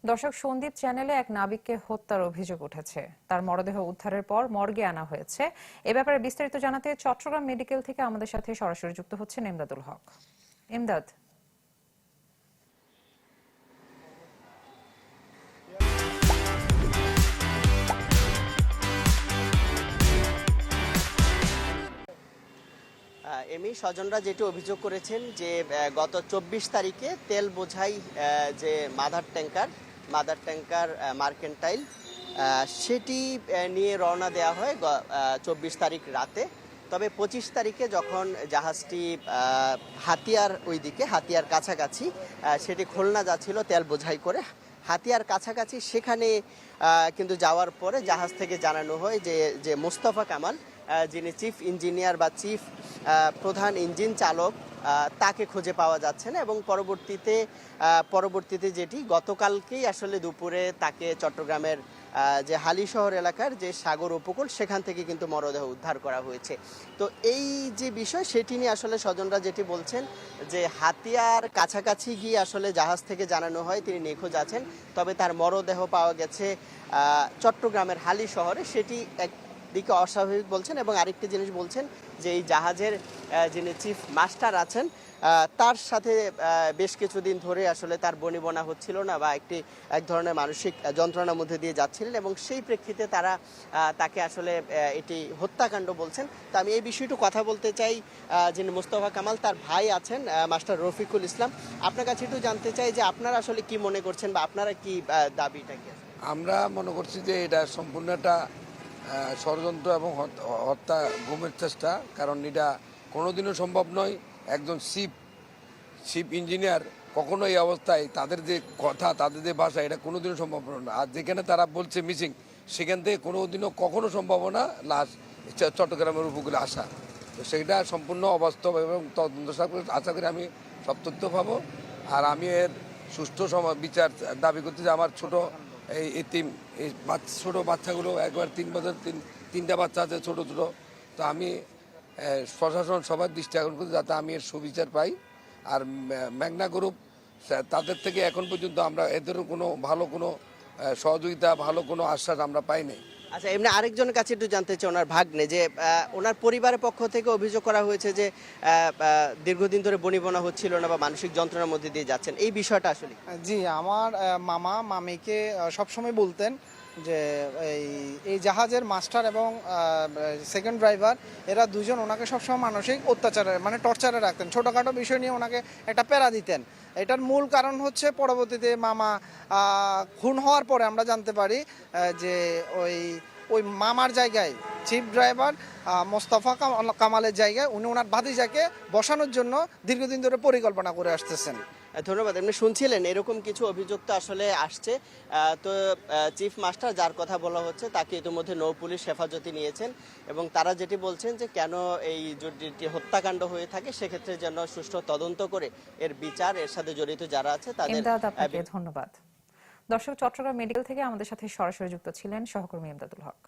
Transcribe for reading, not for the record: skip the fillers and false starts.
দর্শক, সন্দীপ চ্যানেলে এক নাবিককে হত্যার অভিযোগ উঠেছে। তার মরদেহ উদ্ধারের পর মর্গে আনা হয়েছে। এ ব্যাপারে বিস্তারিত জানাতে চট্টগ্রাম মেডিকেল থেকে আমাদের সাথে সরাসরি যুক্ত হচ্ছেন ইমদাদুল হক। ইমদাদ, এমনি স্বজনরা যেটি অভিযোগ করেছেন যে গত ২৪ তারিখে তেল বোঝাই যে মাদার ট্যাঙ্কার মার্কেন্টাইল সেটি নিয়ে রওনা দেওয়া হয় ২৪ তারিখ রাতে। তবে ২৫ তারিখে যখন জাহাজটি হাতিয়ার কাছাকাছি সেটি খুলনা যাচ্ছিল তেল বোঝাই করে, হাতিয়ার কাছাকাছি সেখানে কিন্তু যাওয়ার পরে জাহাজ থেকে জানানো হয় যে মোস্তফা কামাল, যিনি চিফ ইঞ্জিনিয়ার বা প্রধান ইঞ্জিন চালক, তাকে খুঁজে পাওয়া যাচ্ছে না। এবং পরবর্তীতে যেটি গতকালকেই আসলে দুপুরে তাকে চট্টগ্রামের যে হালিশহর এলাকার যে সাগর উপকূল সেখান থেকে কিন্তু মরদেহ উদ্ধার করা হয়েছে। তো এই যে বিষয় সেটি নিয়ে আসলে স্বজনরা যেটি বলছেন যে হাতিয়ার কাছাকাছি গিয়ে আসলে জাহাজ থেকে জানানো হয় তিনি নিখোঁজ আছেন, তবে তার মরদেহ পাওয়া গেছে চট্টগ্রামের হালিশহরে। সেটি একদিকে অস্বাভাবিক বলছেন, এবং আরেকটি জিনিস বলছেন যে এই জাহাজের যিনি চিফ মাস্টার আছেন তার সাথে বেশ কিছুদিন ধরে আসলে তার বনিবনা হচ্ছিল না, বা এক ধরনের মানসিক যন্ত্রণার মধ্যে দিয়ে যাচ্ছিলেন, এবং সেই প্রেক্ষিতে তারা তাকে আসলে এটি হত্যাকাণ্ড বলছেন। তো আমি এই বিষয়টি কথা বলতে চাই যিনি মোস্তফা কামাল তার ভাই আছেন মাস্টার রফিকুল ইসলাম। আপনার কাছে একটু জানতে চাই যে আপনারা আসলে কি মনে করছেন, বা আপনারা কি দাবিটা কি? আমরা মনে করছি যে এটা সম্পূর্ণ একটা ষড়যন্ত্র এবং হত্যা গুমের চেষ্টা, কারণ এটা কোনোদিনও সম্ভব নয়। একজন শিপ ইঞ্জিনিয়ার কখনো এই অবস্থায় তাদের যে কথা, তাদের যে ভাষা, এটা কোনোদিনও সম্ভব না। আর যেখানে তারা বলছে মিসিং, সেখান থেকে কোনোদিনও কখনো সম্ভব না লাশ চট্টগ্রামের উপকূলে আসা। তো সেইটা সম্পূর্ণ অবাস্তব, এবং তদন্ত আশা করি আমি সব তথ্য পাবো। আর আমি এর সুষ্ঠু বিচার দাবি করতে যে আমার ছোট ছোট বাচ্চাগুলো একবার ৩ বছর, তিনটা বাচ্চা আছে ছোট ছোট। তো আমি প্রশাসন সবার দৃষ্টি আকর্ষণ করছি যাতে আমি এর সুবিচার পাই। আর মেঘনা গ্রুপ তাদের থেকে এখন পর্যন্ত আমরা এদের কোনো ভালো কোনো সহযোগিতা, ভালো কোনো আশ্বাস আমরা পাইনি। আচ্ছা, এমনি আরেকজনের কাছে একটু জানতে চাই, ওনার ভাগ্নে, যে ওনার পরিবারের পক্ষ থেকে অভিযোগ করা হয়েছে যে দীর্ঘদিন ধরে বনিবনা হচ্ছিল না বা মানসিক যন্ত্রণার মধ্যে দিয়ে যাচ্ছেন, এই বিষয়টা আসলে? জি, আমার মামিকে সবসময় বলতেন যে এই জাহাজের মাস্টার এবং সেকেন্ড ড্রাইভার, এরা দুজন ওনাকে সবসময় মানসিক অত্যাচারে মানে টর্চারে রাখতেন। ছোটোখাটো বিষয় নিয়ে ওনাকে একটা প্যারা দিতেন। এটার মূল কারণ হচ্ছে পরবর্তীতে মামা খুন হওয়ার পরে আমরা জানতে পারি যে ওই মামার জায়গায় চিফ ড্রাইভার মোস্তফা কামালের জায়গায় উনি ওনার ভাতিজাকে বসানোর জন্য দীর্ঘদিন ধরে পরিকল্পনা করে আসতেছেন। ধন্যবাদ। এমনি শুনছিলেন এরকম কিছু অভিযোগ তো আসলে আসছে। তো চিফ মাস্টার যার কথা বলা হচ্ছে তাকে ইতিমধ্যে নৌ পুলিশ হেফাজতে নিয়েছেন, এবং তারা যেটি বলছেন যে কেন এই যদি হত্যাকাণ্ড হয়ে থাকে সেক্ষেত্রে যেন সুষ্ঠু তদন্ত করে এর বিচার, এর সাথে জড়িত যারা আছে তাদের। ধন্যবাদ। দর্শক, চট্টগ্রাম মেডিকেল থেকে আমাদের সাথে সরাসরি যুক্ত ছিলেন সহকর্মী ইমদাদুল হক।